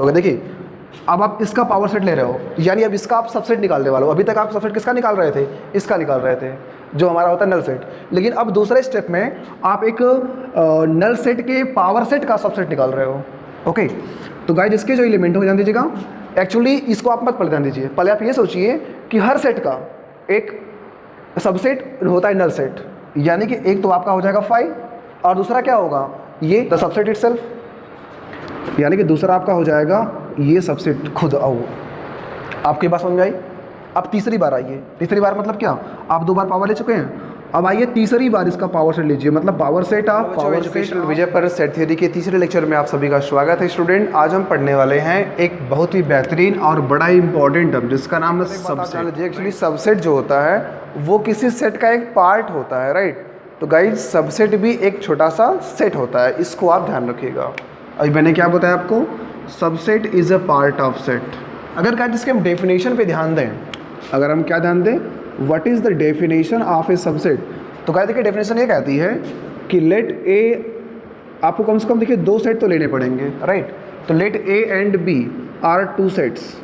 देखिए अब आप इसका पावर सेट ले रहे हो, यानी अब इसका आप सबसेट निकालने वाले हो। अभी तक आप सबसेट किसका निकाल रहे थे, इसका निकाल रहे थे, जो हमारा होता है नल सेट। लेकिन अब दूसरे स्टेप में आप एक नल सेट के पावर सेट का सबसेट निकाल रहे हो। ओके, तो गाइस इसके जो एलिमेंट हो ध्यान दीजिएगा, एक्चुअली इसको आप मत पहले ध्यान दीजिए, पहले आप ये सोचिए कि हर सेट का एक सबसेट होता है नल सेट, यानी कि एक तो आपका हो जाएगा 5 और दूसरा क्या होगा, ये द सबसेट इटसेल्फ, यानी कि दूसरा आपका हो जाएगा ये सबसेट खुद। आओ आपकी बात समझ में आई। अब तीसरी बार आइए, तीसरी बार मतलब क्या, आप 2 बार पावर ले चुके हैं, अब आइए तीसरी बार इसका पावर सेट लीजिए, मतलब power set of power educational Vijay पर सेट थ्योरी के तीसरे लेक्चर में आप सभी का स्वागत है स्टूडेंट। आज हम पढ़ने वाले हैं एक बहुत ही बेहतरीन और बड़ा ही इंपॉर्टेंट टर्म जिसका नाम है सबसेट। एक्चुअली सबसेट जो होता है वो किसी सेट का एक पार्ट होता है, राइट। तो गाइज सबसेट भी एक छोटा सा सेट होता है, इसको आप ध्यान रखिएगा। अभी मैंने क्या बताया आपको, subset is a part of set. अगर गाइज इसके हम डेफिनेशन पे ध्यान दें, अगर हम क्या ध्यान दें, what is the definition of A subset, तो गाइज देखिए डेफिनेशन ये कहती है कि लेट ए, आपको कम से कम देखिए 2 सेट तो लेने पड़ेंगे, राइट। तो let A and B are 2 sets,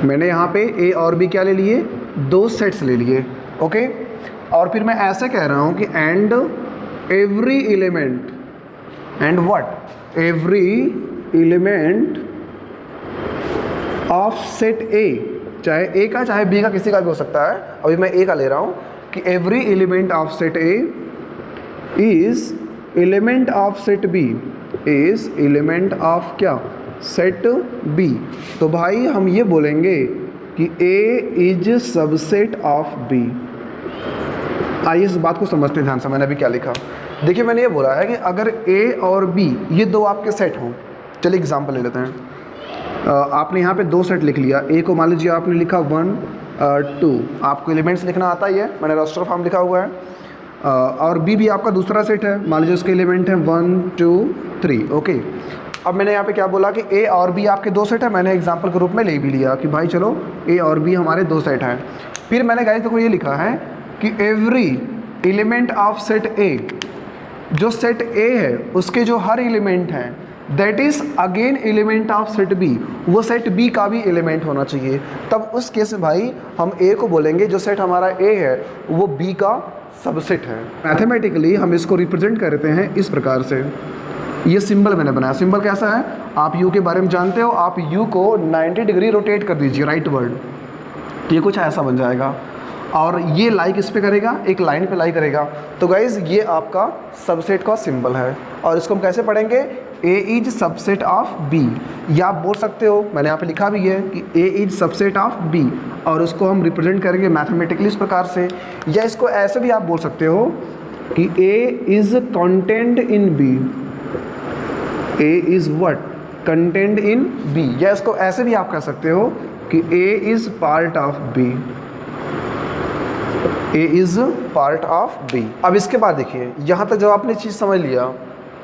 मैंने यहाँ पे ए और बी क्या ले लिए, 2 सेट्स ले लिए, ओके। और फिर मैं ऐसे कह रहा हूँ कि and every element, and what, every element of set ए, चाहे ए का चाहे बी का, किसी का भी हो सकता है, अभी मैं ए का ले रहा हूँ, कि every element of set A is element of set B, is element of क्या, सेट बी। तो भाई हम ये बोलेंगे कि A is subset of B. आइए इस बात को समझते हैं ध्यान से, मैंने अभी क्या लिखा। देखिए मैंने ये बोला है कि अगर ए और बी ये 2 आपके सेट हों, चलिए एग्जांपल ले लेते हैं। आपने यहाँ पे 2 सेट लिख लिया, ए को मान लीजिए आपने लिखा 1 2, आपको एलिमेंट्स लिखना आता ही है, मैंने रोस्टर फॉर्म लिखा हुआ है। और बी भी आपका दूसरा सेट है, मान लीजिए उसके एलिमेंट हैं 1 2 3, ओके। अब मैंने यहाँ पे क्या बोला कि ए और बी आपके 2 सेट है, मैंने एग्जांपल के रूप में ले भी लिया कि भाई चलो ए और बी हमारे 2 सेट हैं। फिर मैंने गाइस देखो ये लिखा है कि every element of set A, जो सेट ए है उसके जो हर एलिमेंट हैं that is again element of set B, वो सेट बी का भी एलिमेंट होना चाहिए। तब उस केस में भाई हम ए को बोलेंगे जो सेट हमारा ए है वो बी का सबसेट है। मैथमेटिकली हम इसको रिप्रेजेंट करते हैं इस प्रकार से, ये सिंबल मैंने बनाया। सिंबल कैसा है, आप यू के बारे में जानते हो, आप यू को 90 डिग्री रोटेट कर दीजिए राइट वर्ड, तो ये कुछ ऐसा बन जाएगा, और ये लाइक इस पे करेगा, एक लाइन पे लाइक करेगा। तो गाइज ये आपका सबसेट का सिंबल है, और इसको हम कैसे पढ़ेंगे, ए इज सबसेट ऑफ बी, या आप बोल सकते हो, मैंने यहाँ पे लिखा भी है कि A is subset of B, और उसको हम रिप्रेजेंट करेंगे मैथमेटिकली इस प्रकार से। या इसको ऐसे भी आप बोल सकते हो कि A is content in B, A is what, content in B. या इसको ऐसे भी आप कह सकते हो कि A is part of B, A is part of B. अब इसके बाद देखिए यहाँ तक जब आपने चीज़ समझ लिया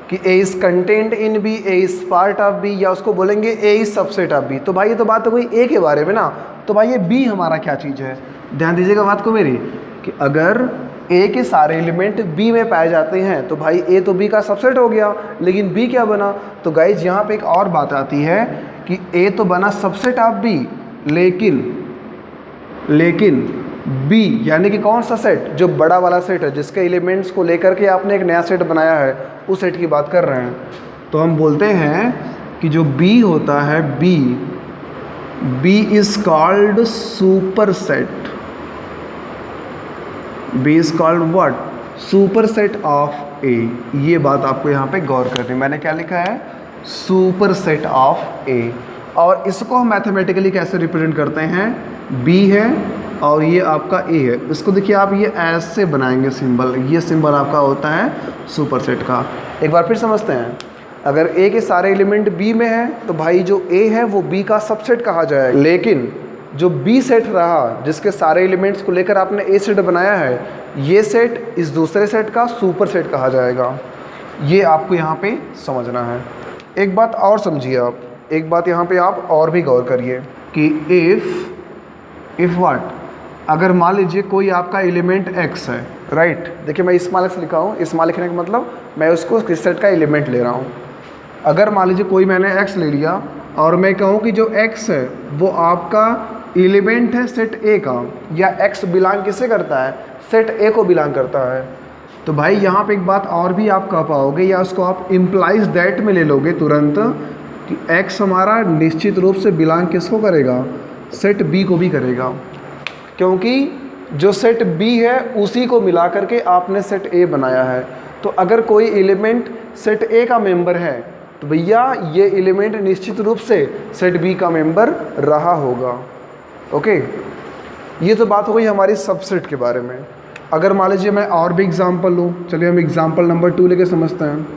कि A is content in B, A is part of B, या उसको बोलेंगे A is subset of B, तो भाई ये तो बात हो गई ए के बारे में ना। तो भाई ये बी हमारा क्या चीज़ है, ध्यान दीजिएगा बात को मेरी, कि अगर ए के सारे एलिमेंट बी में पाए जाते हैं तो भाई ए तो बी का सबसेट हो गया, लेकिन बी क्या बना। तो गाइज यहाँ पे एक और बात आती है कि ए तो बना सबसेट ऑफ बी, लेकिन बी यानी कि कौन सा सेट, जो बड़ा वाला सेट है जिसके एलिमेंट्स को लेकर के आपने एक नया सेट बनाया है, उस सेट की बात कर रहे हैं। तो हम बोलते हैं कि जो बी होता है, B is called super set, B is called what, super set of A. ये बात आपको यहाँ पे गौर करनी, मैंने क्या लिखा है, सुपर सेट ऑफ ए। और इसको हम मैथमेटिकली कैसे रिप्रेजेंट करते हैं, बी है और ये आपका ए है, इसको देखिए आप ये ऐसे बनाएंगे सिंबल, ये सिंबल आपका होता है सुपर सेट का। एक बार फिर समझते हैं, अगर ए के सारे एलिमेंट बी में हैं तो भाई जो ए है वो बी का सबसेट कहा जाएगा, लेकिन जो बी सेट रहा जिसके सारे एलिमेंट्स को लेकर आपने ए सेट बनाया है, ये सेट इस दूसरे सेट का सुपर सेट कहा जाएगा। ये आपको यहाँ पे समझना है। एक बात और समझिए आप, एक बात यहाँ पे आप और भी गौर करिए कि इफ़ व्हाट, अगर मान लीजिए कोई आपका एलिमेंट x है, राइट। देखिए मैं स्मॉल x लिखा हूँ, स्मॉल लिखने का मतलब मैं उसको किस सेट का एलिमेंट ले रहा हूँ। अगर मान लीजिए कोई मैंने x ले लिया और मैं कहूँ कि जो x है वो आपका एलिमेंट है सेट A का, या x बिलोंग किससे करता है, सेट A को बिलोंग करता है, तो भाई यहाँ पे एक बात और भी आप कह पाओगे, या उसको आप इम्प्लाइज दैट में ले लोगे तुरंत, कि x हमारा निश्चित रूप से बिलोंग किसको करेगा, सेट B को भी करेगा, क्योंकि जो सेट B है उसी को मिला करके आपने सेट A बनाया है। तो अगर कोई एलिमेंट सेट A का मेंबर है तो भैया ये एलिमेंट निश्चित रूप से सेट B का मेंबर रहा होगा। ओके, ये तो बात हो गई हमारी सबसेट के बारे में। अगर मान लीजिए मैं और भी एग्जांपल लूँ, चलिए हम एग्जांपल नंबर 2 लेके समझते हैं।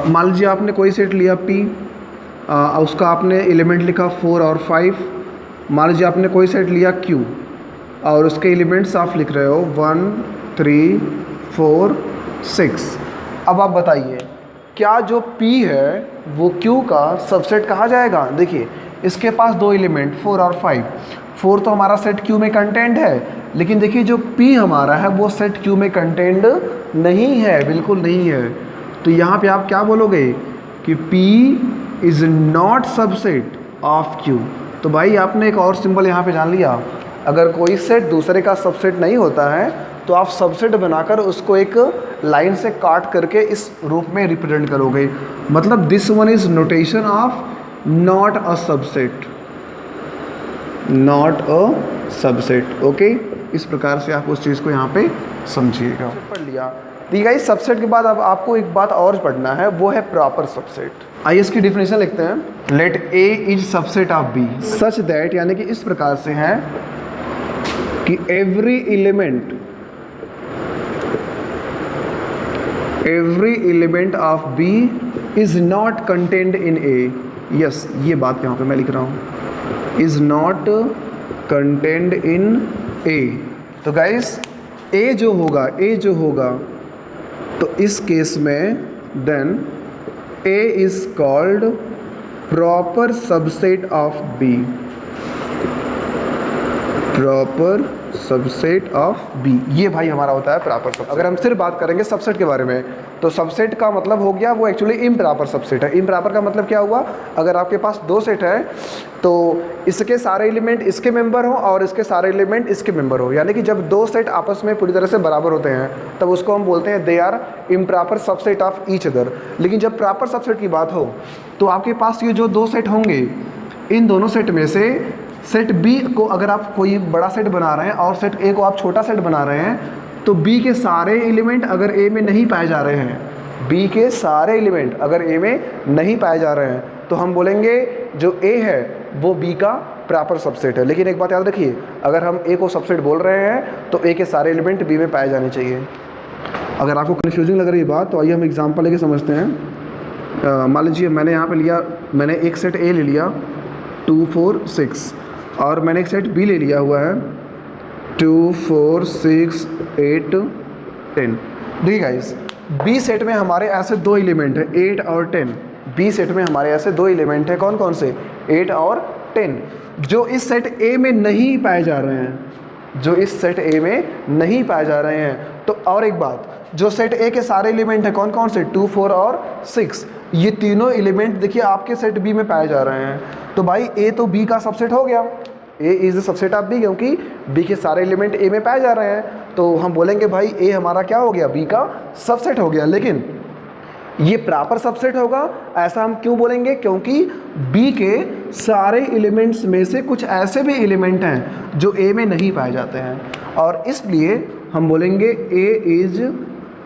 मान लीजिए आपने कोई सेट लिया P, उसका आपने एलिमेंट लिखा 4 और 5। मान लीजिए आपने कोई सेट लिया Q और उसके एलिमेंट्स आप लिख रहे हो 1 3 4 6। अब आप बताइए क्या जो P है वो Q का सबसेट कहा जाएगा। देखिए इसके पास दो एलिमेंट 4 और 5, 4 तो हमारा सेट Q में कंटेंट है, लेकिन देखिए जो P हमारा है वो सेट Q में कंटेंट नहीं है, बिल्कुल नहीं है। तो यहाँ पे आप क्या बोलोगे कि P is not subset of Q। तो भाई आपने एक और सिंबल यहाँ पे जान लिया, अगर कोई सेट दूसरे का सबसेट नहीं होता है तो आप सबसेट बनाकर उसको एक लाइन से काट करके इस रूप में रिप्रेजेंट करोगे, मतलब this one is notation of not a subset, not a subset. Okay, इस प्रकार से आप उस चीज़ को यहाँ पे समझिएगा। पढ़ लिया। तो गाइस सबसेट के बाद अब आपको एक बात और पढ़ना है, वो है प्रॉपर सबसेट। आइए इसकी डिफिनेशन लिखते हैं। Let A is subset of B such that, यानी कि इस प्रकार से है कि every element of B is not contained in A. Yes, ये बात यहाँ पे मैं लिख रहा हूँ, is not contained in A. तो गाइस ए जो होगा तो इस केस में then A is called proper subset of B, proper subset of B. ये भाई हमारा होता है प्रॉपर सबसेट। अगर हम सिर्फ बात करेंगे सबसेट के बारे में तो सबसेट का मतलब हो गया वो एक्चुअली इम्प्रॉपर सबसेट है। इम्प्रॉपर का मतलब क्या हुआ, अगर आपके पास दो सेट है तो इसके सारे एलिमेंट इसके मेंबर हो और इसके सारे एलिमेंट इसके मेंबर हो, यानी कि जब दो सेट आपस में पूरी तरह से बराबर होते हैं तब उसको हम बोलते हैं they are improper subset of each other. लेकिन जब प्रॉपर सबसेट की बात हो तो आपके पास ये जो दो सेट होंगे, इन दोनों सेट में से सेट B को अगर आप कोई बड़ा सेट बना रहे हैं और सेट A को आप छोटा सेट बना रहे हैं तो B के सारे एलिमेंट अगर A में नहीं पाए जा रहे हैं, B के सारे एलिमेंट अगर A में नहीं पाए जा रहे हैं तो हम बोलेंगे जो A है वो B का प्रॉपर सबसेट है। लेकिन एक बात याद रखिए, अगर हम A को सबसेट बोल रहे हैं तो A के सारे एलिमेंट B में पाए जाने चाहिए। अगर आपको कन्फ्यूजिंग लग रही है बात तो आइए हम एग्जाम्पल लेके समझते हैं। मान लीजिए मैंने यहाँ पे मैंने एक सेट A ले लिया 2 4 6 और मैंने एक सेट B ले लिया हुआ है 2 4 6 8 10। देखिए गाइस B सेट में हमारे ऐसे दो एलिमेंट है 8 और 10। B सेट में हमारे ऐसे दो एलिमेंट है, कौन कौन से, 8 और 10, जो इस सेट A में नहीं पाए जा रहे हैं, जो इस सेट A में नहीं पाए जा रहे हैं। तो और एक बात, जो सेट A के सारे एलिमेंट हैं कौन कौन से, 2 4 और 6, ये तीनों एलिमेंट देखिए आपके सेट B में पाए जा रहे हैं। तो भाई A तो B का सबसेट हो गया, A is the subset of B, क्योंकि B के सारे एलिमेंट A में पाए जा रहे हैं। तो हम बोलेंगे भाई A हमारा क्या हो गया, B का सबसेट हो गया। लेकिन ये प्रॉपर सबसेट होगा, ऐसा हम क्यों बोलेंगे, क्योंकि B के सारे एलिमेंट्स में से कुछ ऐसे भी एलिमेंट हैं जो A में नहीं पाए जाते हैं, और इसलिए हम बोलेंगे A is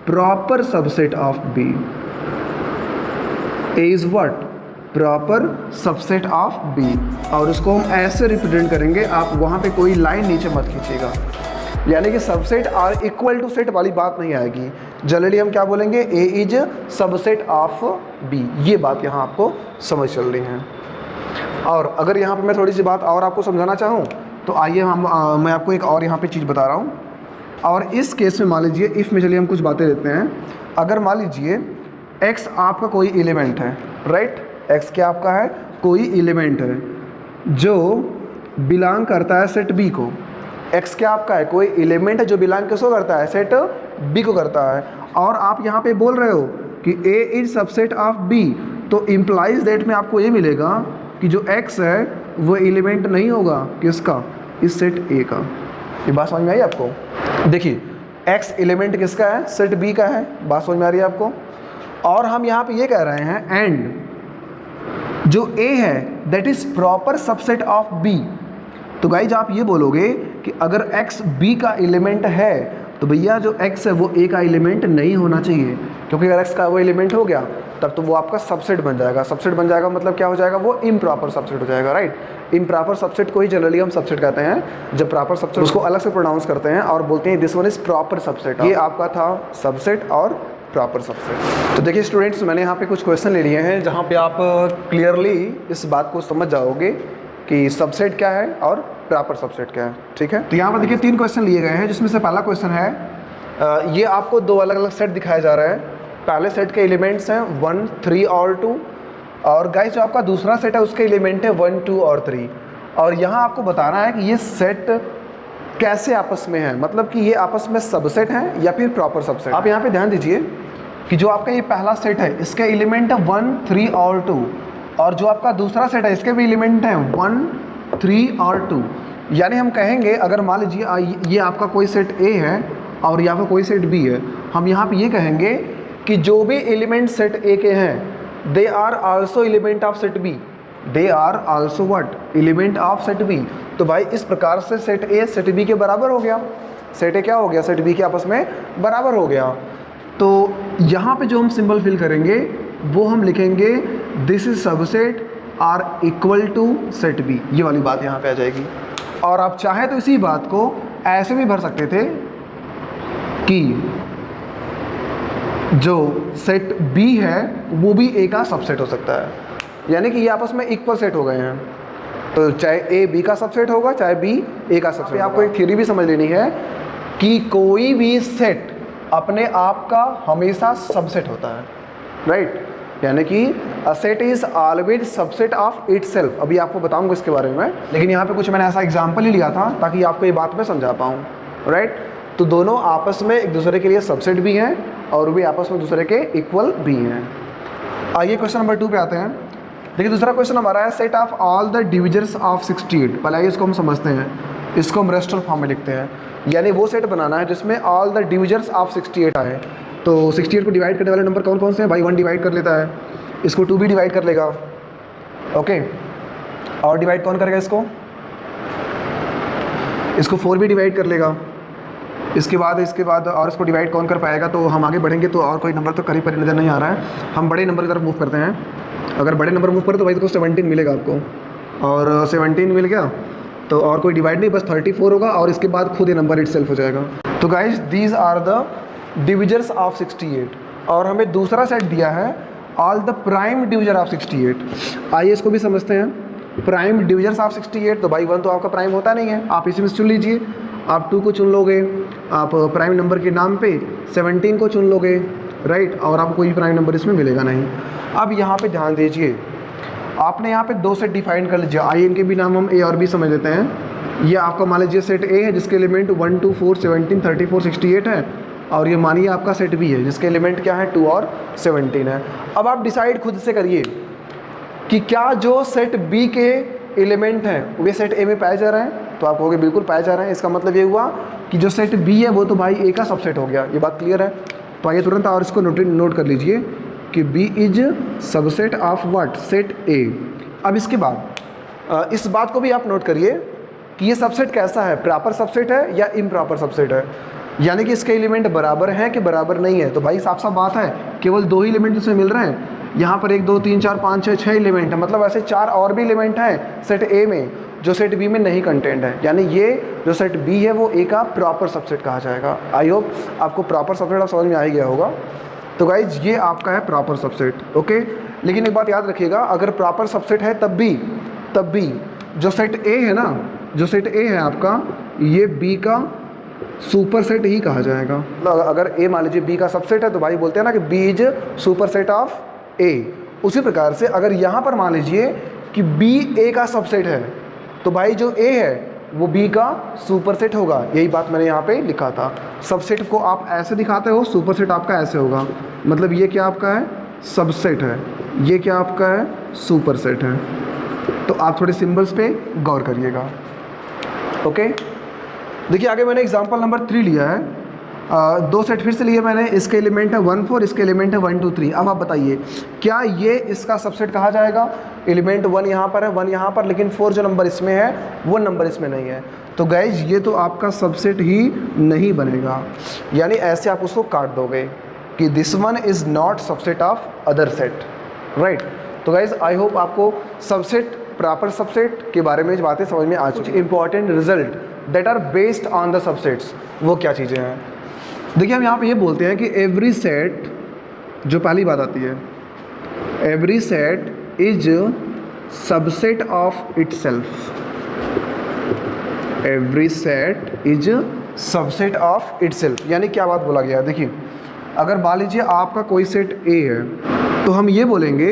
proper subset of B। A is what, proper subset of B। और उसको हम ऐसे रिप्रेजेंट करेंगे, आप वहाँ पे कोई लाइन नीचे मत खींचिएगा, यानी कि subset are equal to set वाली बात नहीं आएगी। जनरली हम क्या बोलेंगे, A is subset of B। ये बात यहाँ आपको समझ चल रही है। और अगर यहाँ पे मैं थोड़ी सी बात और आपको समझाना चाहूँ तो आइए मैं आपको एक और यहाँ पे चीज़ बता रहा हूँ। और इस केस में मान लीजिए इफ़ में चलिए हम कुछ बातें लेते हैं। अगर मान लीजिए x आपका कोई एलिमेंट है, राइट, x क्या आपका है, कोई एलिमेंट है जो बिलोंग करता है सेट B को। x क्या आपका है, कोई एलिमेंट है जो बिलोंग किसको करता है, सेट B को करता है। और आप यहाँ पे बोल रहे हो कि A is subset of B, तो इम्प्लाइज दैट में आपको ये मिलेगा कि जो x है वो एलिमेंट नहीं होगा किसका, इस सेट A का। ये बात समझ में आई आपको? देखिए x एलिमेंट किसका है, सेट B का है। बात समझ में आ रही है आपको? और हम यहाँ पे ये कह रहे हैं एंड जो A है that is proper subset of B। तो गाइज आप ये बोलोगे कि अगर x B का एलिमेंट है तो भैया जो x है वो A का एलिमेंट नहीं होना चाहिए, क्योंकि अगर x का वो एलिमेंट हो गया तब तो वो आपका सबसेट बन जाएगा। सबसेट बन जाएगा मतलब क्या हो जाएगा, वो इम्प्रॉपर सबसेट हो जाएगा, राइट। इम्प्रॉपर सबसेट को ही जनरली हम सबसेट कहते हैं। जब प्रॉपर सबसेट उसको अलग से प्रोनाउंस करते हैं और बोलते हैं this one is proper subset. ये आपका था सबसेट और प्रॉपर सबसेट। तो देखिए स्टूडेंट्स, मैंने यहाँ पे कुछ क्वेश्चन ले लिए हैं जहाँ पे आप क्लियरली इस बात को समझ जाओगे कि सबसेट क्या है और प्रॉपर सबसेट क्या है, ठीक है। तो यहाँ पर देखिए 3 क्वेश्चन लिए गए हैं, जिसमें से पहला क्वेश्चन है ये आपको 2 अलग अलग सेट दिखाया जा रहा है। पहले सेट के एलिमेंट्स हैं 1, 3 और 2, और गाइस जो आपका दूसरा सेट है उसके एलिमेंट है 1, 2 और 3। और यहाँ आपको बताना है कि ये सेट कैसे आपस में है, मतलब कि ये आपस में सबसेट हैं या फिर प्रॉपर सबसेट। आप यहाँ पे ध्यान दीजिए कि जो आपका ये पहला सेट है इसके एलिमेंट है 1, 3 और 2, और जो आपका दूसरा सेट है इसके भी एलिमेंट हैं 1, 3 और 2। यानी हम कहेंगे अगर मान लीजिए ये आपका कोई सेट A है और यहाँ पर कोई सेट B है, हम यहाँ पे ये कहेंगे कि जो भी एलिमेंट सेट A के हैं they are also element of set B। They are also what, element of set B। तो भाई इस प्रकार से सेट A सेट B के बराबर हो गया। सेट A क्या हो गया, सेट B के आपस में बराबर हो गया। तो यहाँ पे जो हम सिंबल फिल करेंगे वो हम लिखेंगे this is subset are equal to set B। ये वाली बात यहाँ पे आ जाएगी। और आप चाहे तो इसी बात को ऐसे भी भर सकते थे कि जो सेट B है वो भी A का सबसेट हो सकता है, यानी कि ये आपस में इक्वल सेट हो गए हैं। तो चाहे A B का सबसेट होगा, चाहे B A का सबसेट। आपको एक थ्योरी भी समझ लेनी है कि कोई भी सेट अपने आप का हमेशा सबसेट होता है, राइट। यानी कि a set is always subset of itself. अभी आपको बताऊंगा इसके बारे में, लेकिन यहाँ पे कुछ मैंने ऐसा एग्जांपल ही लिया था ताकि आपको ये बात में समझा पाऊँ, राइट। तो दोनों आपस में एक दूसरे के लिए सबसेट भी हैं और भी आपस में दूसरे के इक्वल भी हैं। आइए क्वेश्चन नंबर 2 पे आते हैं। देखिए दूसरा क्वेश्चन हमारा है set of all the divisors of 68। पहले आइए इसको हम समझते हैं। इसको हम रेस्टर फॉर्म में लिखते हैं, यानी वो सेट बनाना है जिसमें ऑल द डिविजर्स ऑफ 68 आए। तो 68 को डिवाइड करने वाले नंबर कौन कौन से हैं भाई? 1 डिवाइड कर लेता है, इसको 2 भी डिवाइड कर लेगा, ओके। और डिवाइड कौन करेगा इसको 4 भी डिवाइड कर लेगा। इसके बाद और इसको डिवाइड कौन कर पाएगा? तो हम आगे बढ़ेंगे तो और कोई नंबर तो करीब पर नज़र नहीं आ रहा है। हम बड़े नंबर की तरफ मूव करते हैं। अगर बड़े नंबर मूव करें तो भाई देखो 17 मिलेगा आपको, और 17 मिल गया तो और कोई डिवाइड नहीं, बस 34 होगा और इसके बाद खुद ये नंबर इटसेल्फ हो जाएगा। तो guys these are the divisors of 68। और हमें दूसरा सेट दिया है all the prime divisor of 68। आइए इसको भी समझते हैं। प्राइम डिविजर्स ऑफ 68, तो भाई 1 तो आपका प्राइम होता नहीं है, आप इसी में चुन लीजिए। आप 2 को चुन लोगे, आप प्राइम नंबर के नाम पे 17 को चुन लोगे, राइट। और आपको कोई प्राइम नंबर इसमें मिलेगा नहीं। अब यहाँ पे ध्यान दीजिए, आपने यहाँ पे 2 सेट डिफाइन कर लीजिए। आइए इनके भी नाम हम A और B समझ लेते हैं। ये आपका मान लीजिए सेट A है जिसके एलिमेंट 1, 2, 4, 17, 34, 68 है, और ये मानिए आपका सेट B है जिसके एलिमेंट क्या है 2 और 17 है। अब आप डिसाइड खुद से करिए कि क्या जो सेट B के एलिमेंट हैं वे सेट A में पाए जा रहे हैं? तो आप कहोगे बिल्कुल पाए जा रहे हैं। इसका मतलब ये हुआ कि जो सेट B है वो तो भाई A का सबसेट हो गया। ये बात क्लियर है? तो आइए तुरंत और इसको नोट कर लीजिए कि B is subset of what, set A। अब इसके बाद इस बात को भी आप नोट करिए कि ये सबसेट कैसा है, प्रॉपर सबसेट है या इम्प्रॉपर सबसेट है, यानी कि इसके एलिमेंट बराबर हैं कि बराबर नहीं है। तो भाई साफ साफ बात है, केवल 2 ही एलिमेंट इसमें मिल रहे हैं। यहाँ पर 1, 2, 3, 4, 5, 6 एलिमेंट है, मतलब ऐसे 4 और भी एलिमेंट हैं सेट A में जो सेट B में नहीं कंटेंट है। यानी ये जो सेट B है वो A का प्रॉपर सबसेट कहा जाएगा। आई होप आपको प्रॉपर सबसेट समझ में आ ही गया होगा। तो गाइज ये आपका है प्रॉपर सबसेट, ओके। लेकिन एक बात याद रखिएगा, अगर प्रॉपर सबसेट है तब भी जो सेट A है ना, जो सेट A है आपका, ये B का सुपर सेट ही कहा जाएगा। मतलब अगर A मान लीजिए B का सबसेट है तो भाई बोलते हैं ना कि B is super set of A। उसी प्रकार से अगर यहाँ पर मान लीजिए कि B A का सबसेट है तो भाई जो A है वो B का सुपर सेट होगा। यही बात मैंने यहाँ पे लिखा था। सबसेट को आप ऐसे दिखाते हो, सुपर सेट आपका ऐसे होगा, मतलब ये क्या आपका है, सबसेट है। ये क्या आपका है, सुपर सेट है। तो आप थोड़े सिंबल्स पे गौर करिएगा। ओके, देखिए आगे मैंने एग्जांपल नंबर 3 लिया है। दो सेट फिर से लिए मैंने, इसके एलिमेंट है 1 4, इसके एलिमेंट है 1 2 3। अब आप बताइए क्या ये इसका सबसेट कहा जाएगा? एलिमेंट 1 यहाँ पर है, 1 यहाँ पर, लेकिन 4 जो नंबर इसमें है वो नंबर इसमें नहीं है। तो गाइज ये तो आपका सबसेट ही नहीं बनेगा, यानी ऐसे आप उसको काट दोगे कि this one is not subset of other set, right. तो गाइज आई होप आपको सबसेट, प्रॉपर सबसेट के बारे में बातें समझ में आ चुकी। Important result that are based on the subsets, वो क्या चीज़ें हैं? देखिए हम यहाँ पे ये बोलते हैं कि एवरी सेट, जो पहली बात आती है, every set is subset of itself. Every set is subset of itself, यानी क्या बात बोला गया है? देखिए अगर मान लीजिए आपका कोई सेट ए है, तो हम ये बोलेंगे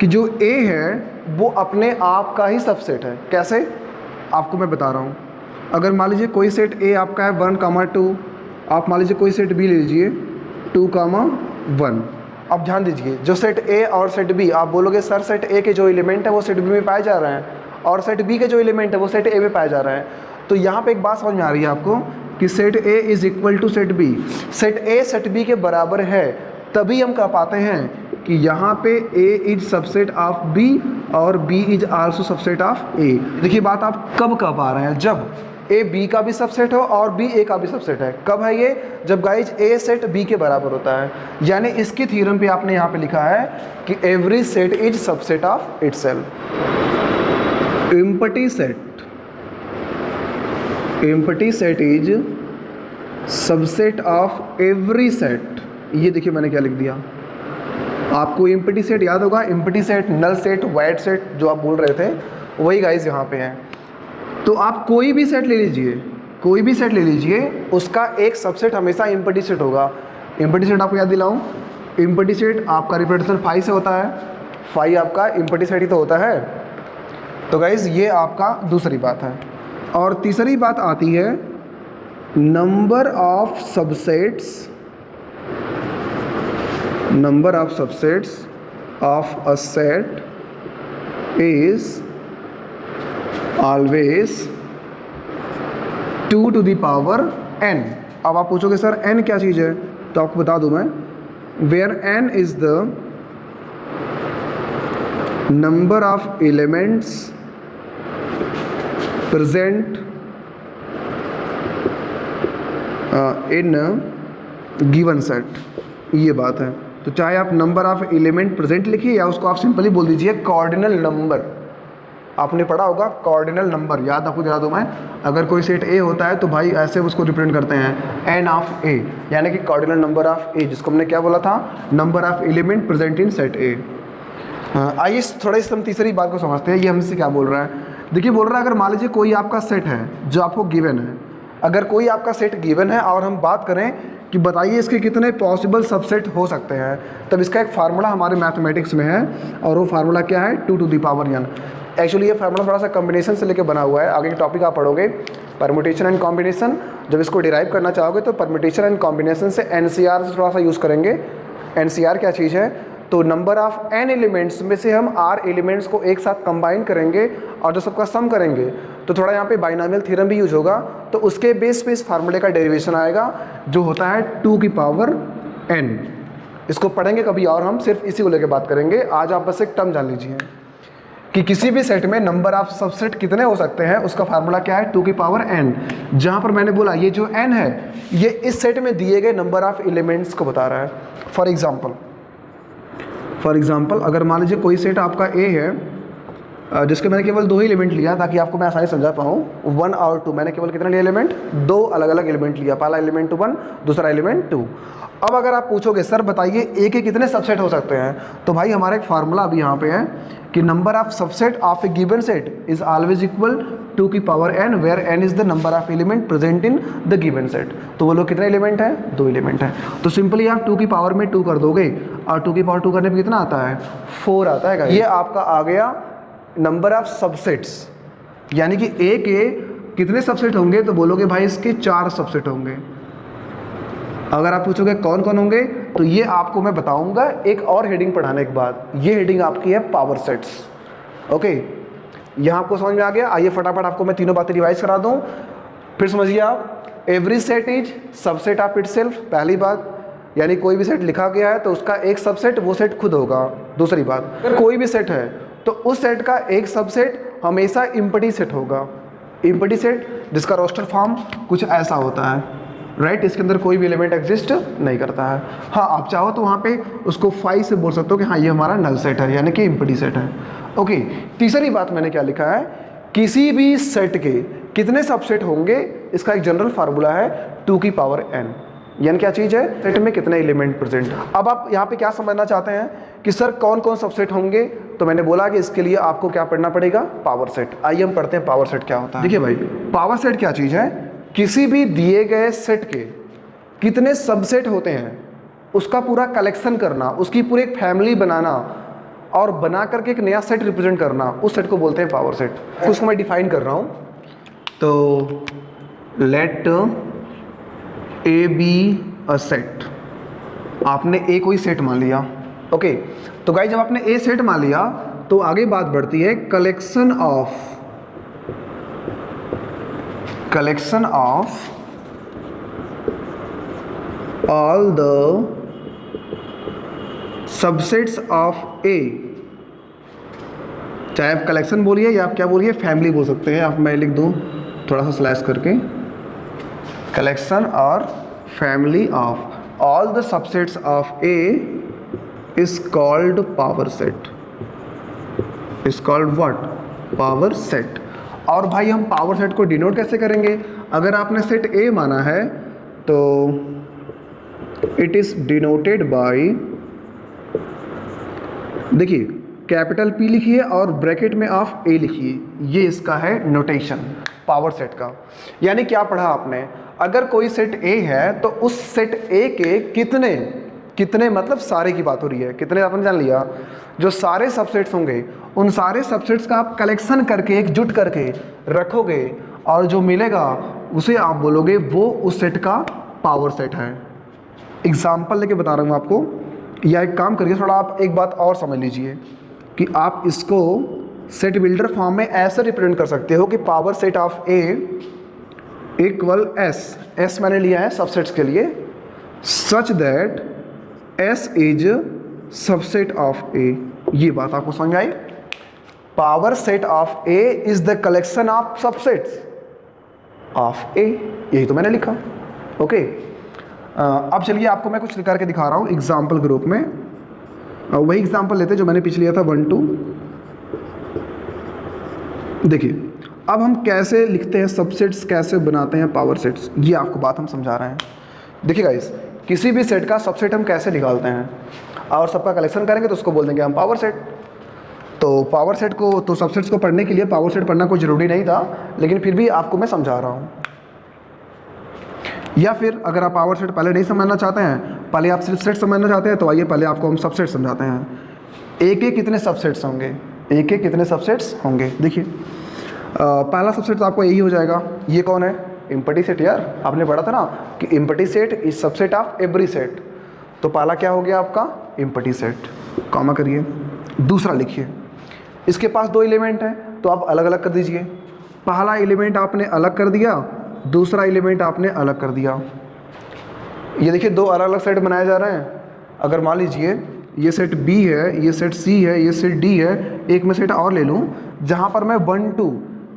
कि जो ए है वो अपने आप का ही सबसेट है। कैसे? आपको मैं बता रहा हूँ। अगर मान लीजिए कोई सेट ए आपका है 1, 2, आप मान लीजिए कोई सेट बी ले लीजिए 2, 1। अब ध्यान दीजिए, जो सेट ए और सेट बी, आप बोलोगे सर सेट ए के जो एलिमेंट है वो सेट बी में पाए जा रहे हैं, और सेट बी के जो एलिमेंट है वो सेट ए में पाए जा रहे हैं। तो यहाँ पे एक बात समझ में आ रही है आपको कि set A is equal to set B. Set A set B के बराबर है, तभी हम कह पाते हैं कि यहाँ पे A is subset of B और B is also subset of A. देखिए बात आप कब कह पा रहे हैं? जब ए बी का भी सबसेट हो और बी ए का भी सबसेट है। कब है ये? जब गाइज ए सेट बी के बराबर होता है। यानी इसकी थ्योरम पे आपने यहाँ पे लिखा है कि every set is subset of itself. Empty set is subset of every set. ये देखिए मैंने क्या लिख दिया, आपको एम्प्टी सेट याद होगा, empty set, null set, void set जो आप बोल रहे थे, वही गाइज यहाँ पे है। तो आप कोई भी सेट ले लीजिए, कोई भी सेट ले लीजिए, उसका एक सबसेट हमेशा एम्प्टी सेट होगा। एम्प्टी सेट आपको याद दिलाऊं, एम्प्टी सेट आपका रिप्रेजेंटेशन 5 से होता है, 5 आपका एम्प्टी सेट ही तो होता है। तो गाइज ये आपका दूसरी बात है। और तीसरी बात आती है number of subsets, number of subsets of a set is always 2 to the power n। अब आप पूछोगे सर n क्या चीज़ है? तो आपको बता दूं मैं, where n is the number of elements present in given set. ये बात है। तो चाहे आप नंबर ऑफ एलिमेंट प्रेजेंट लिखिए या उसको आप सिंपली बोल दीजिए कॉर्डिनल नंबर। आपने पढ़ा होगा कॉर्डिनल नंबर, याद आपको दिला दूँ मैं, अगर कोई सेट ए होता है तो भाई ऐसे उसको रिप्रेजेंट करते हैं एन ऑफ ए, यानी कि कॉर्डिनल नंबर ऑफ ए, जिसको हमने क्या बोला था? Number of element present in set ए। आइए थोड़ा इस हम तीसरी बात को समझते हैं, ये हमसे क्या बोल रहा है। देखिए बोल रहा है अगर मान लीजिए कोई आपका सेट है जो आपको गिवन है, अगर कोई आपका सेट गिवन है और हम बात करें कि बताइए इसके कितने पॉसिबल सबसेट हो सकते हैं, तब इसका एक फार्मूला हमारे मैथमेटिक्स में है, और वो फार्मूला क्या है? 2 to the power n। Actually ये फार्मूला थोड़ा सा कॉम्बिनेशन से लेके बना हुआ है। आगे के टॉपिक आप पढ़ोगे परम्यूटेशन एंड कॉम्बिनेशन, जब इसको डिराइव करना चाहोगे तो परम्यूटेशन एंड कॉम्बिनेशन से एनसीआर से थोड़ा सा यूज़ करेंगे। एनसीआर क्या चीज़ है? तो नंबर ऑफ n एलिमेंट्स में से हम r एलिमेंट्स को एक साथ कंबाइन करेंगे और जो सबका सम करेंगे, तो थोड़ा यहाँ पे बाइनोमियल थ्योरम भी यूज होगा, तो उसके बेस पे इस फार्मूले का डेरिवेशन आएगा जो होता है 2 की पावर n। इसको पढ़ेंगे कभी और, हम सिर्फ इसी को लेकर बात करेंगे। आज आप बस एक टर्म जान लीजिए कि किसी भी सेट में नंबर ऑफ सबसेट कितने हो सकते हैं, उसका फार्मूला क्या है? 2 की पावर n। जहाँ पर मैंने बोला ये जो n है ये इस सेट में दिए गए नंबर ऑफ एलिमेंट्स को बता रहा है। फॉर एग्जाम्पल अगर मान लीजिए कोई सेट आपका A है जिसके मैंने केवल 2 ही एलिमेंट लिया ताकि आपको मैं आसानी समझा पाऊँ, 1 और 2, मैंने केवल कितने लिए एलिमेंट? 2 अलग अलग एलिमेंट लिया, पहला एलिमेंट 1, दूसरा एलिमेंट 2। अब अगर आप पूछोगे सर बताइए ए के कितने सबसेट हो सकते हैं, तो भाई हमारा एक फार्मूला अभी यहाँ पे है कि number of subset of a given set is always equal 2 की power n, where n is the number of element present in the given set. तो वो लोग कितने एलिमेंट हैं? 2 एलिमेंट हैं। तो सिंपली आप 2 की पावर में 2 कर दोगे और 2 की पावर 2 करने पे कितना आता है? 4 आता है। ये आपका आ गया नंबर ऑफ सबसेट्स, यानी कि ए के कितने सबसेट होंगे, तो बोलोगे भाई इसके 4 सबसेट होंगे। अगर आप पूछोगे कौन कौन होंगे, तो ये आपको मैं बताऊंगा एक और हेडिंग पढ़ाने के बाद। ये हेडिंग आपकी है पावर सेट्स। ओके, यहाँ आपको समझ में आ गया? आइए फटाफट आपको मैं तीनों बातें रिवाइज करा दूँ, फिर समझिए आप। Every set is subset of itself, पहली बात, यानी कोई भी सेट लिखा गया है तो उसका एक सबसेट वो सेट खुद होगा। दूसरी बात, अगर कोई भी सेट है तो उस सेट का एक सबसेट हमेशा एम्प्टी सेट होगा। एम्प्टी सेट जिसका रोस्टर फॉर्म कुछ ऐसा होता है, राइट, इसके अंदर कोई भी एलिमेंट एग्जिस्ट नहीं करता है। हाँ, आप चाहो तो वहाँ पे उसको 5 से बोल सकते हो कि हाँ ये हमारा नल सेट है, यानी कि एम्प्टी सेट है। ओके, तीसरी बात मैंने क्या लिखा है, किसी भी सेट के कितने सबसेट होंगे, इसका एक जनरल फार्मूला है 2 की पावर n, यानी क्या चीज़ है, सेट में कितने एलिमेंट प्रेजेंट। अब आप यहाँ पे क्या समझना चाहते हैं कि सर कौन कौन सबसेट होंगे, तो मैंने बोला कि इसके लिए आपको क्या पढ़ना पड़ेगा, पावर सेट। आइए हम पढ़ते हैं पावर सेट क्या होता है। देखिए भाई, पावर सेट क्या चीज़ है, किसी भी दिए गए सेट के कितने सबसेट होते हैं उसका पूरा कलेक्शन करना, उसकी पूरी एक फैमिली बनाना और बना करके एक नया सेट रिप्रेजेंट करना, उस सेट को बोलते हैं पावर सेट। उसको मैं डिफाइन कर रहा हूँ, तो let A be a set. आपने ए कोई सेट मान लिया। ओके, तो गाइस जब आपने ए सेट मान लिया तो आगे बात बढ़ती है collection of all the subsets of A. चाहे आप कलेक्शन बोलिए या आप क्या बोलिए, फैमिली बोल सकते हैं आप, मैं लिख दूं थोड़ा सा स्लैश करके, कलेक्शन और family of all the subsets of A is called power set, is called what, power set. और भाई हम पावर सेट को डिनोट कैसे करेंगे, अगर आपने सेट ए माना है तो इट इज डिनोटेड बाय, देखिए कैपिटल P लिखिए और ब्रैकेट में ऑफ ए लिखिए, ये इसका है नोटेशन पावर सेट का। यानी क्या पढ़ा आपने, अगर कोई सेट ए है तो उस सेट ए के कितने मतलब सारे की बात हो रही है, कितने आपने जान लिया, जो सारे सबसेट्स होंगे उन सारे सबसेट्स का आप कलेक्शन करके एकजुट करके रखोगे और जो मिलेगा उसे आप बोलोगे वो उस सेट का पावर सेट है। एग्जाम्पल लेके बता रहा हूँ आपको, या एक काम करिए थोड़ा आप एक बात और समझ लीजिए कि आप इसको सेट बिल्डर फॉर्म में ऐसे रिप्रेजेंट कर सकते हो कि power set of A equal S मैंने लिया है सबसेट्स के लिए, such that S is subset of A. ये बात आपको समझ आई, power set of A is the collection of subsets of A, यही तो मैंने लिखा। ओके, अब चलिए आपको मैं कुछ करके दिखा रहा हूँ एग्जाम्पल के रूप में। वही एग्जाम्पल लेते जो मैंने पीछे लिया था 1 2। देखिए अब हम कैसे लिखते हैं सबसेट्स, कैसे बनाते हैं पावर सेट्स, ये आपको बात हम समझा रहे हैं। देखिए गाइस, किसी भी सेट का सबसेट हम कैसे निकालते हैं और सबका कलेक्शन करेंगे तो उसको बोल देंगे हम पावर सेट। तो पावर सेट को, तो सबसेट्स को पढ़ने के लिए पावर सेट पढ़ना कोई ज़रूरी नहीं था, लेकिन फिर भी आपको मैं समझा रहा हूँ। या फिर अगर आप पावर सेट पहले नहीं समझना चाहते हैं, पहले आप सिर्फ सेट समझना चाहते हैं, तो आइए पहले आपको हम सबसेट समझाते हैं। ए के कितने सबसेट्स होंगे, ए के कितने सबसेट्स होंगे। देखिए पहला सबसेट तो आपको यही हो जाएगा, ये कौन है, एम्प्टी सेट। यार आपने पढ़ा था ना कि empty set is subset of every set, तो पहला क्या हो गया आपका, एम्प्टी सेट, कॉमा करिए। दूसरा लिखिए, इसके पास 2 एलिमेंट हैं तो आप अलग अलग कर दीजिए। पहला एलिमेंट आपने अलग कर दिया, दूसरा एलिमेंट आपने अलग कर दिया। ये देखिए 2 अलग अलग सेट बनाए जा रहे हैं। अगर मान लीजिए ये सेट B है, ये सेट C है, ये सेट D है, एक मैं सेट और ले लूँ जहाँ पर मैं 1 2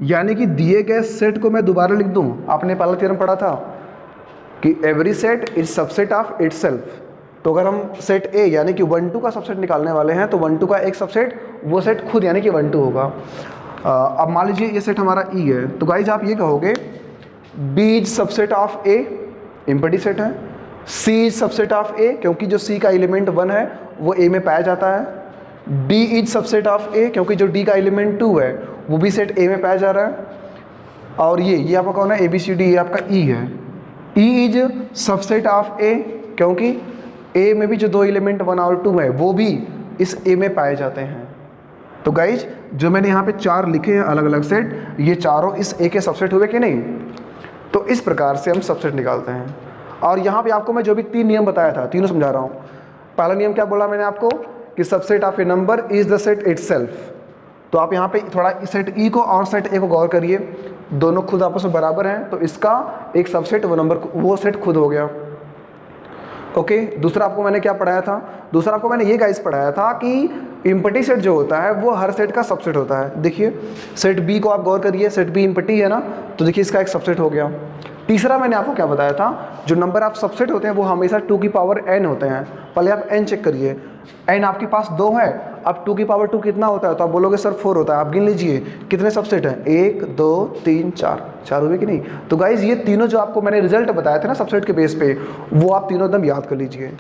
यानी कि दिए गए सेट को मैं दोबारा लिख दूँ। आपने पहला थ्योरम पढ़ा था कि every set is subset of itself. तो अगर हम सेट ए यानी कि 1 2 का सबसेट निकालने वाले हैं तो 1 2 का एक सबसेट वो सेट खुद यानी कि 1 2 होगा। अब मान लीजिए ये सेट हमारा ई है, तो गाइज आप ये कहोगे B is subset of A, empty set है। C is subset of A क्योंकि जो सी का एलिमेंट 1 है वो ए में पाया जाता है। D is subset of A क्योंकि जो डी का एलिमेंट 2 है वो भी सेट ए में पाया जा रहा है। और ये आपका कौन है, ए बी सी डी, ये आपका ई है। E is subset of A क्योंकि ए में भी जो 2 एलिमेंट 1 और 2 है वो भी इस ए में पाए जाते हैं। तो गाइज जो मैंने यहाँ पे 4 लिखे हैं अलग अलग सेट, ये चारों इस ए के सबसेट हुए कि नहीं। तो इस प्रकार से हम सबसेट निकालते हैं। और यहाँ पे आपको मैं जो भी 3 नियम बताया था तीनों समझा रहा हूँ। पहला नियम क्या बोला मैंने आपको कि subset of A number is the set itself. तो आप यहाँ पे थोड़ा सेट ई को और सेट ए को गौर करिए, दोनों खुद आपस में बराबर हैं, तो इसका एक सबसेट वो नंबर वो सेट खुद हो गया। ओके, दूसरा आपको मैंने क्या पढ़ाया था? दूसरा आपको मैंने ये गाइस पढ़ाया था कि इम्पटी सेट जो होता है वो हर सेट का सबसेट होता है। देखिए सेट बी को आप गौर करिए, सेट बी इम्पटी है ना, तो देखिए इसका एक सबसेट हो गया। तीसरा मैंने आपको क्या बताया था, जो नंबर आप सबसेट होते हैं वो हमेशा 2 की पावर n होते हैं। पहले आप n चेक करिए, n आपके पास 2 है, अब 2 की पावर 2 कितना होता है? तो आप बोलोगे सर 4 होता है। आप गिन लीजिए कितने सबसेट हैं, 1 2 3 4 हुए कि नहीं? तो गाइज ये तीनों जो आपको मैंने रिजल्ट बताए थे ना सबसेट के बेस पे, वो आप तीनों एकदम याद कर लीजिए।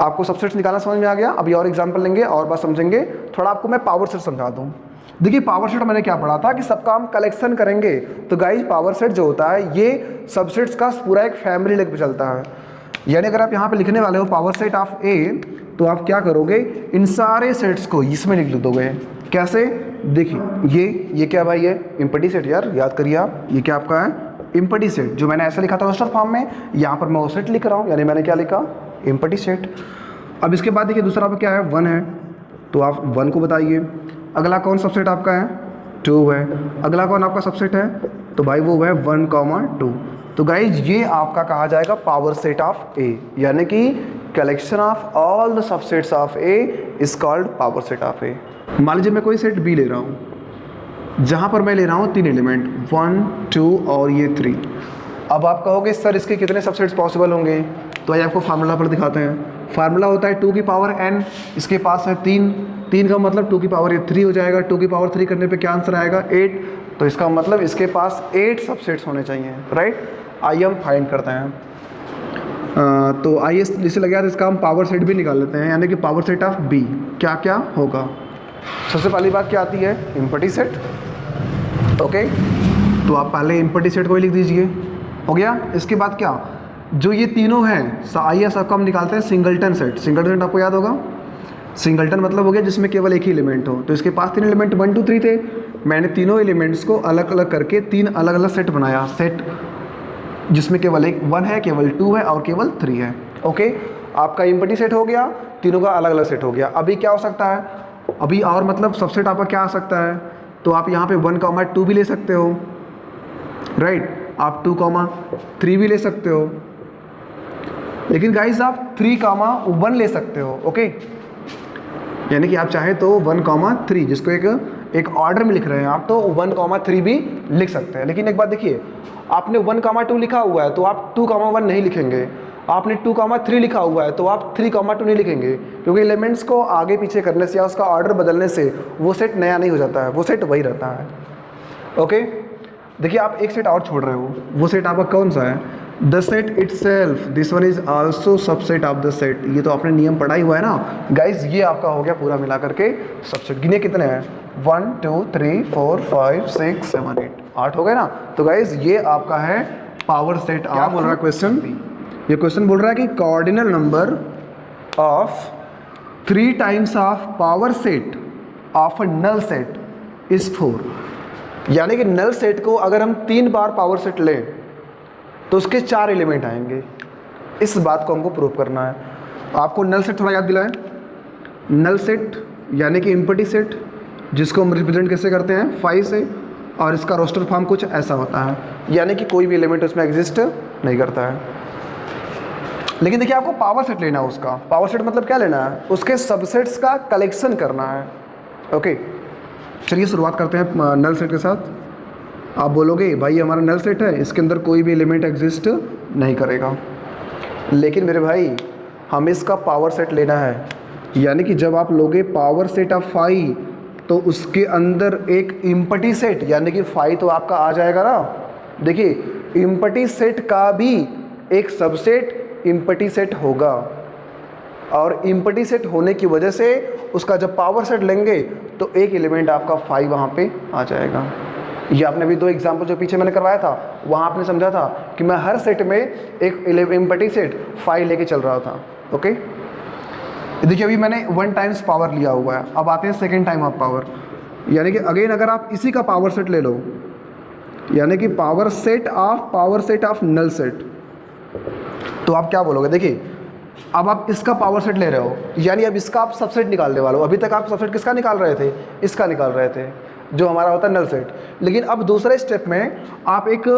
आपको सबसेट्स निकालना समझ में आ गया? अभी और एग्जाम्पल लेंगे और बात समझेंगे। थोड़ा आपको मैं पावर सेट समझा दूँ। देखिए पावर सेट मैंने क्या पढ़ा था कि सबका हम कलेक्शन करेंगे, तो गाइज पावर सेट जो होता है ये सबसेट्स का पूरा एक फैमिली लेकर चलता है। यानी अगर आप यहाँ पे लिखने वाले हो पावर सेट ऑफ ए, तो आप क्या करोगे, इन सारे सेट्स को इसमें लिख दोगे। कैसे? देखिए ये क्या भाई है, इम्पटी सेट। यार याद करिए आप, ये क्या आपका है, इम्पटी सेट। जो मैंने ऐसे लिखा था रोस्टर फॉर्म में, यहाँ पर मैं वो सेट लिख रहा हूँ, यानी मैंने क्या लिखा, इम्पटी सेट। अब इसके बाद देखिए दूसरा आपका क्या है, 1 है, तो आप 1 को बताइए। अगला कौन सबसेट आपका है, 2 है। अगला कौन आपका सबसेट है, तो भाई वो है 1, 2। तो गाइज ये आपका कहा जाएगा पावर सेट ऑफ ए, यानी कि collection of all the subsets of A is called power set of A. मान लीजिए मैं कोई सेट बी ले रहा हूँ, जहाँ पर मैं ले रहा हूँ 3 एलिमेंट 1 2 और ये 3। अब आप कहोगे सर इसके कितने सबसेट्स पॉसिबल होंगे, तो आइए आपको फार्मूला पर दिखाते हैं। फार्मूला होता है 2 की पावर n, इसके पास है 3 का मतलब 2 की पावर ये 3 हो जाएगा। 2 की पावर 3 करने पे क्या आंसर आएगा, 8। तो इसका मतलब इसके पास 8 सबसेट्स होने चाहिए, राइट। आइए हम फाइंड करते हैं। तो आइए जिससे लगे तो इसका हम पावर सेट भी निकाल लेते हैं, यानी कि पावर सेट ऑफ बी क्या क्या होगा। सबसे पहली बात क्या आती है, इम्पटी सेट। ओके, तो आप पहले इम्पटी सेट को ही लिख दीजिए, हो गया। इसके बाद क्या, जो ये तीनों हैं, आइए सबको हम निकालते हैं सिंगलटन सेट। सिंगलटन सेट आपको याद होगा, सिंगलटन मतलब हो गया जिसमें केवल एक ही एलिमेंट हो। तो इसके पास 3 एलिमेंट 1 2 3 थे, मैंने तीनों एलिमेंट्स को अलग अलग करके 3 अलग अलग सेट बनाया, सेट जिसमें केवल एक 1 है, केवल 2 है और केवल 3 है। ओके, आपका इम्पटी सेट हो गया, तीनों का अलग अलग सेट हो गया। अभी क्या हो सकता है, अभी और मतलब सबसेट आपका क्या आ सकता है, तो आप यहाँ पे 1, 2 भी ले सकते हो, राइट। आप 2, 3 भी ले सकते हो, लेकिन गाइज आप 3, 1 ले सकते हो। ओके, यानी कि आप चाहे तो 1, 3 जिसको एक ऑर्डर में लिख रहे हैं आप, तो 1, 3 भी लिख सकते हैं। लेकिन एक बात देखिए, आपने 1, 2 लिखा हुआ है तो आप 2, 1 नहीं लिखेंगे। आपने 2, 3 लिखा हुआ है तो आप 3, 2 नहीं लिखेंगे, क्योंकि एलिमेंट्स को आगे पीछे करने से या उसका ऑर्डर बदलने से वो सेट नया नहीं हो जाता है, वो सेट वही रहता है। ओके, देखिए आप एक सेट और छोड़ रहे हो, वो सेट आपका कौन सा है, the set itself, this one is also subset of the set. ये तो आपने नियम पढ़ा ही हुआ है ना गाइज, ये आपका हो गया पूरा मिला करके सबसेट। गिने कितने हैं, 1 2 3 4 5 6 7 8 हो गए ना। तो गाइज ये आपका है पावर सेट। क्या बोल रहा है क्वेश्चन, ये क्वेश्चन बोल रहा है कि cardinal number of 3 times of power set of a null set is 4। यानी कि नल सेट को अगर हम 3 बार पावर सेट लें तो उसके 4 एलिमेंट आएंगे। इस बात को हमको प्रूव करना है। आपको नल सेट थोड़ा याद दिलाएं, नल सेट यानी कि इम्पटी सेट, जिसको हम रिप्रेजेंट कैसे करते हैं 5 से, और इसका रोस्टर फॉर्म कुछ ऐसा होता है, यानी कि कोई भी एलिमेंट उसमें एग्जिस्ट नहीं करता है। लेकिन देखिए आपको पावर सेट लेना है, उसका पावर सेट मतलब क्या लेना है, उसके सबसेट्स का कलेक्शन करना है। ओके, चलिए शुरुआत करते हैं नल सेट के साथ। आप बोलोगे भाई हमारा नल सेट है, इसके अंदर कोई भी एलिमेंट एग्जिस्ट नहीं करेगा, लेकिन मेरे भाई हमें इसका पावर सेट लेना है। यानी कि जब आप लोगे पावर सेट ऑफ 5 तो उसके अंदर एक इम्पटी सेट यानी कि 5 तो आपका आ जाएगा ना। देखिए इम्पटी सेट का भी एक सबसेट इम्पटी सेट होगा, और इम्पटी सेट होने की वजह से उसका जब पावर सेट लेंगे तो एक एलिमेंट आपका 5 वहाँ पे आ जाएगा। ये आपने अभी 2 एग्जाम्पल जो पीछे मैंने करवाया था वहाँ आपने समझा था कि मैं हर सेट में एक इम्पटी सेट 5 लेके चल रहा था। ओके, देखिए अभी मैंने 1 टाइम्स पावर लिया हुआ है, अब आते हैं सेकेंड टाइम ऑफ पावर। यानी कि अगेन अगर आप इसी का पावर सेट ले लो, यानी कि power set of null set, तो आप क्या बोलोगे? देखिए अब आप इसका पावर सेट ले रहे हो, यानी अब इसका आप सबसेट निकालने वाले हो। अभी तक आप सबसेट किसका निकाल रहे थे? इसका निकाल रहे थे, जो हमारा होता है नल सेट। लेकिन अब दूसरे स्टेप में आप एक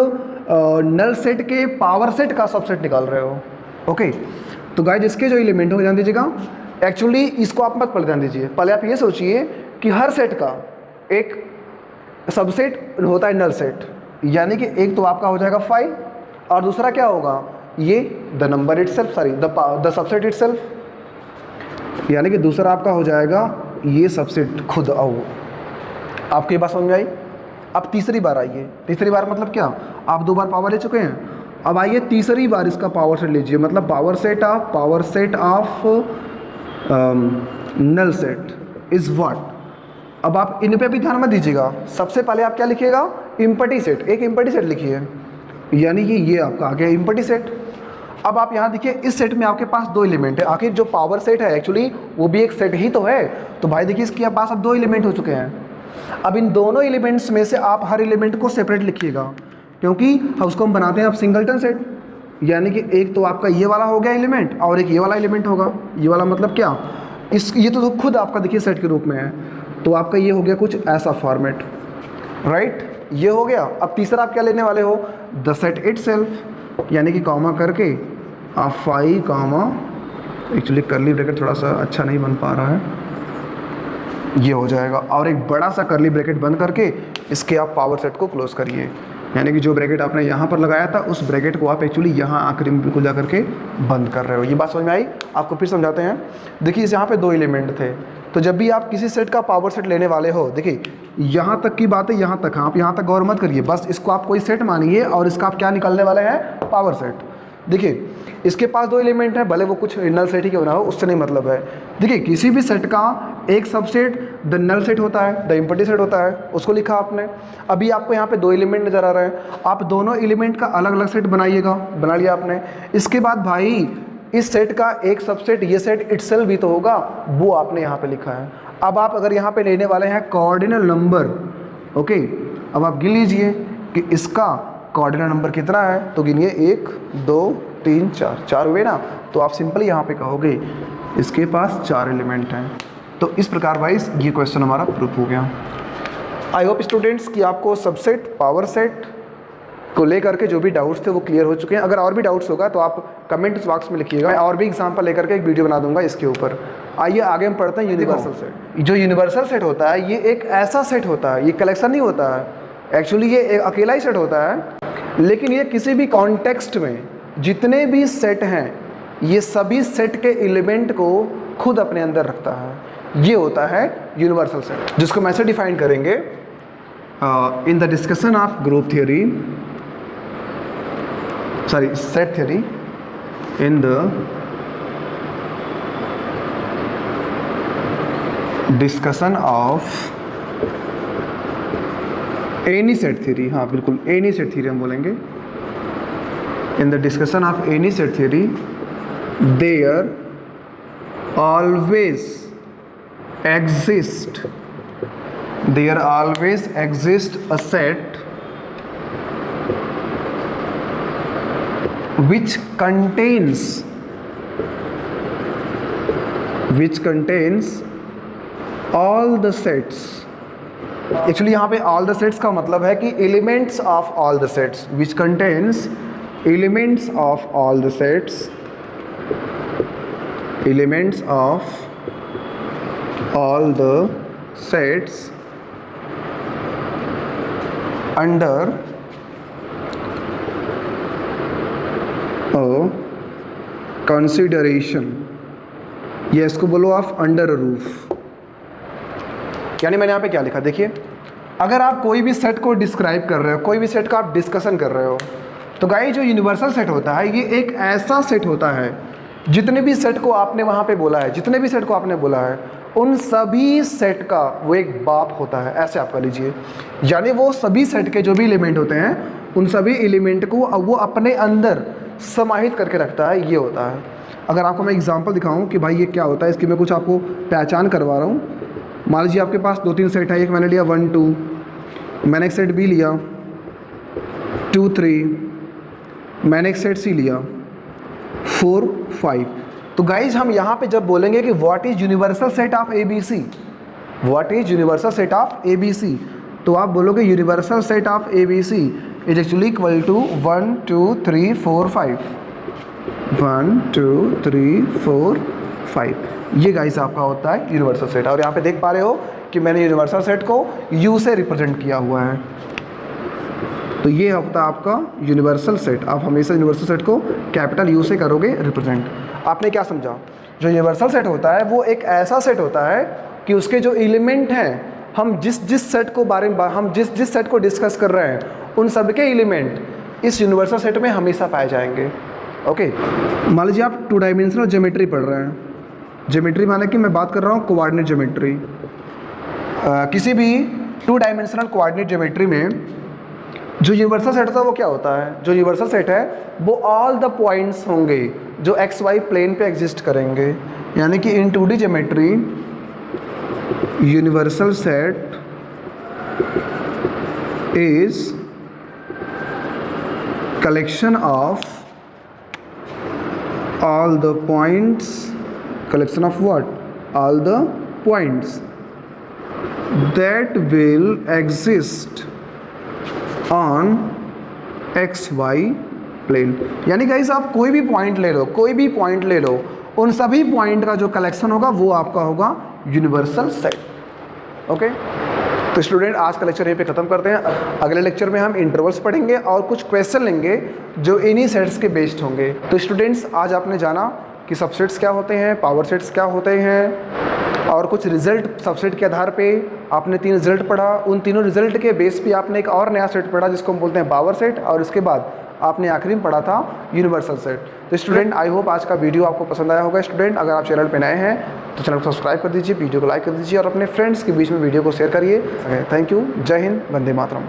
नल सेट के पावर सेट का सबसेट निकाल रहे हो। ओके, तो गाइस इसके जो एलिमेंट हो ध्यान दीजिएगा, एक्चुअली इसको आप मत पहले ध्यान दीजिए, पहले आप ये सोचिए कि हर सेट का एक सबसेट होता है नल सेट, यानी कि एक तो आपका हो जाएगा 5 और दूसरा क्या होगा? ये the number itself, sorry the subset itself, यानी कि दूसरा आपका हो जाएगा ये सबसेट खुद। आओ आपकी बात समझ में आई? अब तीसरी बार आइए। तीसरी बार मतलब क्या? आप 2 बार पावर ले चुके हैं, अब आइए तीसरी बार इसका पावर सेट लीजिए, मतलब power set of null set is what. अब आप इन पे भी ध्यान मत दीजिएगा, सबसे पहले आप क्या लिखिएगा? इम्पटी सेट, एक इम्पटी सेट लिखिए, यानी कि ये आपका आ गया इम्पटी सेट। अब आप यहाँ देखिए इस सेट में आपके पास 2 एलिमेंट है, आखिर जो पावर सेट है एक्चुअली वो भी एक सेट ही तो है। तो भाई देखिए इसके पास अब 2 एलिमेंट हो चुके हैं। अब इन दोनों एलिमेंट्स में से आप हर एलिमेंट को सेपरेट लिखिएगा, क्योंकि उसको हम बनाते हैं अब सिंगलटन सेट, यानी कि एक तो आपका ये वाला हो गया एलिमेंट और एक ये वाला एलिमेंट होगा। ये वाला मतलब क्या? ये तो खुद आपका देखिए सेट के रूप में है, तो आपका ये हो गया कुछ ऐसा फॉर्मेट, राइट? ये हो गया। अब तीसरा आप क्या लेने वाले हो? द सेट इटसेल्फ, यानी कि कॉमा करके आप 5 कॉमा, एक्चुअली कर्ली ब्रैकेट थोड़ा सा अच्छा नहीं बन पा रहा है, ये हो जाएगा, और एक बड़ा सा कर्ली ब्रैकेट बंद करके इसके आप पावर सेट को क्लोज करिए, यानी कि जो ब्रैकेट आपने यहाँ पर लगाया था उस ब्रैकेट को आप एक्चुअली यहाँ आखिरी में बिल्कुल जा करके बंद कर रहे हो। ये बात समझ में आई? आपको फिर समझाते हैं। देखिए इस यहाँ पे 2 एलिमेंट थे, तो जब भी आप किसी सेट का पावर सेट लेने वाले हो, देखिए यहाँ तक की बात है, यहाँ तक आप यहाँ तक गौर मत करिए, बस इसको आप कोई सेट मानिए और इसका आप क्या निकालने वाले हैं? Power set. देखिए इसके पास 2 एलिमेंट हैं, भले वो कुछ नल सेट ही क्यों ना हो, उससे नहीं मतलब है। देखिए किसी भी सेट का एक सबसेट द नल सेट होता है, द इम्पटी सेट होता है, उसको लिखा आपने। अभी आपको यहाँ पे 2 एलिमेंट नज़र आ रहे हैं, आप दोनों एलिमेंट का अलग अलग सेट बनाइएगा, बना लिया आपने। इसके बाद भाई इस सेट का एक सबसेट ये सेट इटसेल्फ भी तो होगा, वो आपने यहाँ पे लिखा है। अब आप अगर यहाँ पे लेने वाले हैं कोऑर्डिनल नंबर, ओके, अब आप गिन लीजिए कि इसका कोऑर्डिनल नंबर कितना है, तो गिनिए 1 2 3 4 हुए ना। तो आप सिंपली यहाँ पे कहोगे इसके पास 4 एलिमेंट हैं। तो इस प्रकार वाइज ये क्वेश्चन हमारा प्रूफ हो गया। आई होप स्टूडेंट्स कि आपको सबसेट, पावर सेट को लेकर के जो भी डाउट्स थे वो क्लियर हो चुके हैं। अगर और भी डाउट्स होगा तो आप कमेंट बॉक्स में लिखिएगा, मैं और भी एग्जांपल लेकर के एक वीडियो बना दूंगा इसके ऊपर। आइए आगे हम पढ़ते हैं यूनिवर्सल सेट। जो यूनिवर्सल सेट होता है ये एक ऐसा सेट होता है, ये कलेक्शन नहीं होता है, एक्चुअली ये एक अकेला ही सेट होता है, लेकिन ये किसी भी कॉन्टेक्स्ट में जितने भी सेट हैं ये सभी सेट के एलिमेंट को खुद अपने अंदर रखता है। ये होता है यूनिवर्सल सेट, जिसको मैं ऐसे डिफाइन करेंगे in the discussion of group theory, sorry set theory, in the discussion of any set theory. हाँ बिल्कुल, एनी सेट थियोरी हम बोलेंगे। In the discussion of any set theory there always exist a set which contains all the sets। Actually यहाँ पे all the sets का मतलब है कि elements of all the sets, which contains elements of all the sets, elements of all the sets under a consideration। ये इसको बोलो आप अंडर रूफ। यानी मैंने यहाँ पे क्या लिखा, देखिए अगर आप कोई भी सेट को डिस्क्राइब कर रहे हो, कोई भी सेट का आप डिस्कशन कर रहे हो, तो गाइस जो यूनिवर्सल सेट होता है ये एक ऐसा सेट होता है, जितने भी सेट को आपने वहाँ पे बोला है, जितने भी सेट को आपने बोला है, उन सभी सेट का वो एक बाप होता है, ऐसे आप कर लीजिए। यानी वो सभी सेट के जो भी एलिमेंट होते हैं उन सभी एलिमेंट को वो अपने अंदर समाहित करके रखता है, ये होता है। अगर आपको मैं एग्जांपल दिखाऊं कि भाई ये क्या होता है, इसकी मैं कुछ आपको पहचान करवा रहा हूँ। मान लीजिए आपके पास 2-3 सेट है, एक मैंने लिया 1 2, मैंने एक सेट बी लिया 2 3, मैंने एक सेट सी लिया 4 5। तो गाइज हम यहाँ पे जब बोलेंगे कि what is universal set of ABC, what is universal set of ABC, तो आप बोलोगे universal set of ABC is actually equal to 1 2 3 4 5, 1 2 3 4 5। ये गाइस आपका होता है यूनिवर्सल सेट। और यहाँ पे देख पा रहे हो कि मैंने यूनिवर्सल सेट को U से रिप्रेजेंट किया हुआ है। तो ये होता है आपका यूनिवर्सल सेट। आप हमेशा यूनिवर्सल सेट को कैपिटल U से करोगे रिप्रेजेंट। आपने क्या समझा? जो यूनिवर्सल सेट होता है वो एक ऐसा सेट होता है कि उसके जो एलिमेंट हैं, हम जिस सेट को बारे में हम जिस सेट को डिस्कस कर रहे हैं उन सब के एलिमेंट इस यूनिवर्सल सेट में हमेशा पाए जाएंगे। ओके, मान लीजिए आप 2 डायमेंशनल ज्योमेट्री पढ़ रहे हैं। ज्योमेट्री माने कि मैं बात कर रहा हूँ कोऑर्डिनेट ज्योमेट्री। किसी भी 2 डायमेंशनल कोऑर्डिनेट ज्योमेट्री में जो यूनिवर्सल सेट होता है वो क्या होता है? जो यूनिवर्सल सेट है वो ऑल द पॉइंट्स होंगे जो एक्स वाई प्लेन पे एग्जिस्ट करेंगे। यानी कि इन 2D geometry universal set is collection of all the points, collection of what? All the points that will exist on XY plane। यानी guys आप कोई भी पॉइंट ले लो, कोई भी पॉइंट ले लो, उन सभी पॉइंट का जो कलेक्शन होगा वो आपका होगा यूनिवर्सल सेट। ओके, तो स्टूडेंट आज का लेक्चर यहीं पे ख़त्म करते हैं। अगले लेक्चर में हम इंटरवल्स पढ़ेंगे और कुछ क्वेश्चन लेंगे जो इन्हीं सेट्स के बेस्ड होंगे। तो स्टूडेंट्स आज आपने जाना कि सबसेट्स क्या होते हैं, पावर सेट्स क्या होते हैं, और कुछ रिजल्ट सबसेट के आधार पे आपने 3 रिजल्ट पढ़ा। उन तीनों रिजल्ट के बेस पे आपने एक और नया सेट पढ़ा जिसको हम बोलते हैं पावर सेट, और इसके बाद आपने आखिरी में पढ़ा था यूनिवर्सल सेट। तो स्टूडेंट आई होप आज का वीडियो आपको पसंद आया होगा। स्टूडेंट अगर आप चैनल पे नए हैं तो चैनल को सब्सक्राइब कर दीजिए, वीडियो को लाइक कर दीजिए और अपने फ्रेंड्स के बीच में वीडियो को शेयर करिए। Thank you. जय हिंद, वंदे मातरम।